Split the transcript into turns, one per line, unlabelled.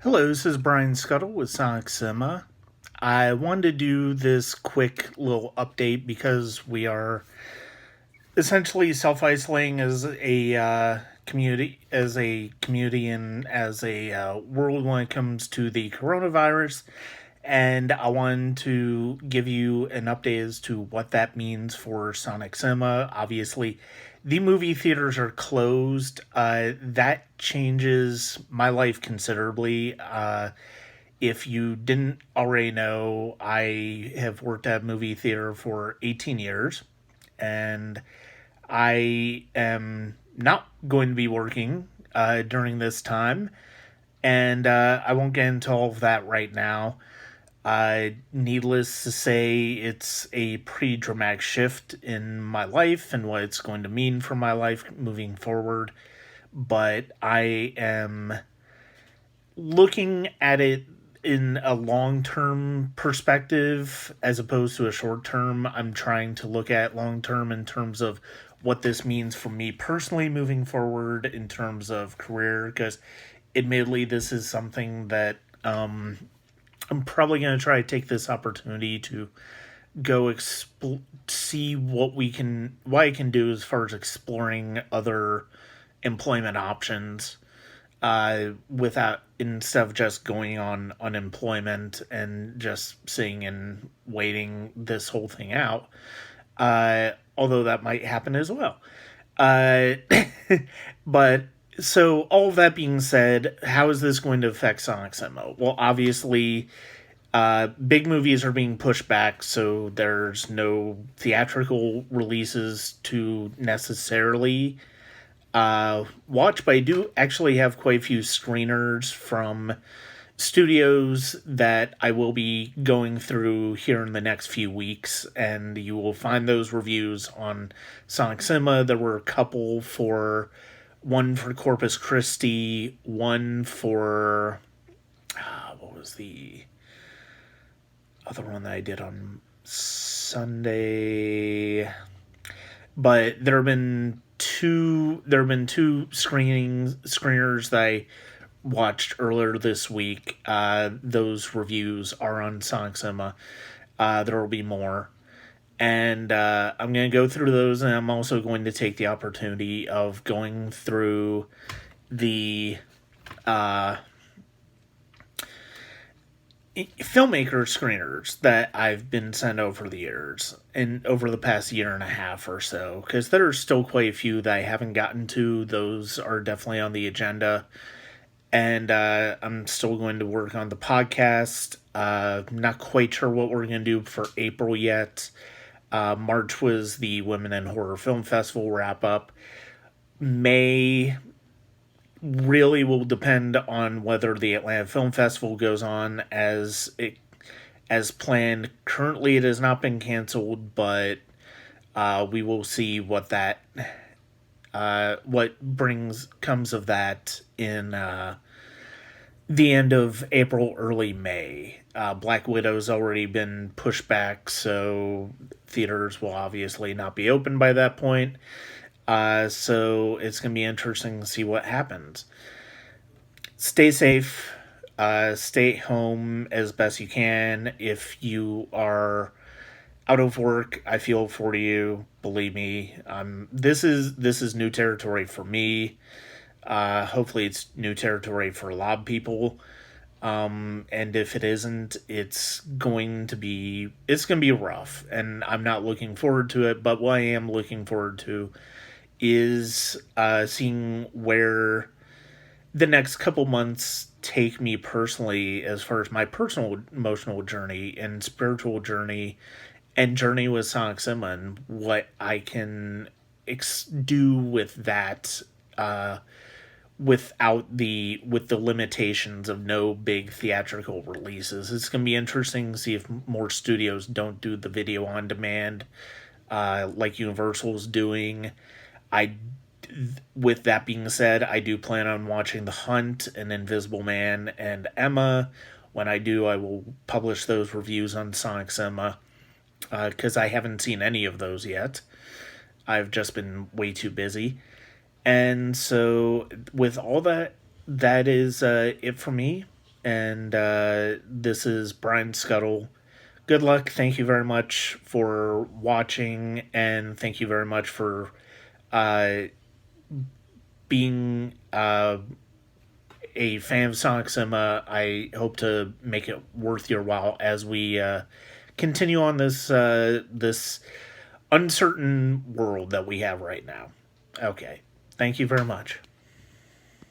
Hello, this is Brian Skutle with Sonic Cinema. I wanted to do this quick little update because we are essentially self-isolating as a community, and as a world when it comes to the coronavirus. And I wanted to give you an update as to what that means for Sonic Cinema. Obviously, the movie theaters are closed. That changes my life considerably. If you didn't already know, I have worked at a movie theater for 18 years, and I am not going to be working during this time, and I won't get into all of that right now. Needless to say, it's a pretty dramatic shift in my life and what it's going to mean for my life moving forward. But I am looking at it in a long term perspective as opposed to a short term. I'm trying to look at long term in terms of what this means for me personally moving forward in terms of career, because admittedly, this is something that I'm probably going to try to take this opportunity to go see what I can do as far as exploring other employment options, without, instead of just going on unemployment and just sitting and waiting this whole thing out. Although that might happen as well. Uh, but so all of that being said, how is this going to affect Sonic Cinema? Well, obviously, big movies are being pushed back, so there's no theatrical releases to necessarily watch. But I do actually have quite a few screeners from studios that I will be going through here in the next few weeks, and you will find those reviews on Sonic Cinema. There were a couple for one for Corpus Christi, one for what was the other one that I did on Sunday? But there have been two screeners that I watched earlier this week. Those reviews are on Sonic Cinema. There will be more. And I'm going to go through those, and I'm also going to take the opportunity of going through the filmmaker screeners that I've been sent over the years and over the past year and a half or so, because there are still quite a few that I haven't gotten to. Those are definitely on the agenda, and I'm still going to work on the podcast. Not quite sure what we're going to do for April yet. March was the Women in Horror Film Festival wrap up. May really will depend on whether the Atlanta Film Festival goes on as planned. Currently, it has not been canceled, but we will see what brings comes of that in the end of April, early May. Black Widow's already been pushed back, so theaters will obviously not be open by that point. So it's going to be interesting to see what happens. Stay safe. Stay home as best you can. If you are out of work, I feel for you. Believe me. This is new territory for me. Hopefully, it's new territory for a lot of people. And if it isn't, it's going to be rough, and I'm not looking forward to it. But what I am looking forward to is seeing where the next couple months take me personally, as far as my personal emotional journey and spiritual journey and journey with Sonic Cinema, and what I can do with that, with the limitations of no big theatrical releases. It's going to be interesting to see if more studios don't do the video on demand, like Universal's doing. I, with that being said, I do plan on watching The Hunt and Invisible Man and Emma. When I do, I will publish those reviews on Sonic Cinema, because I haven't seen any of those yet. I've just been way too busy. And so, with all that, that is it for me. and this is Brian Scuttle. Good luck. Thank you very much for watching, and thank you very much for uh, being a fan of Sonic Cinema. I hope to make it worth your while as we continue on this uncertain world that we have right now. Okay. Thank you very much.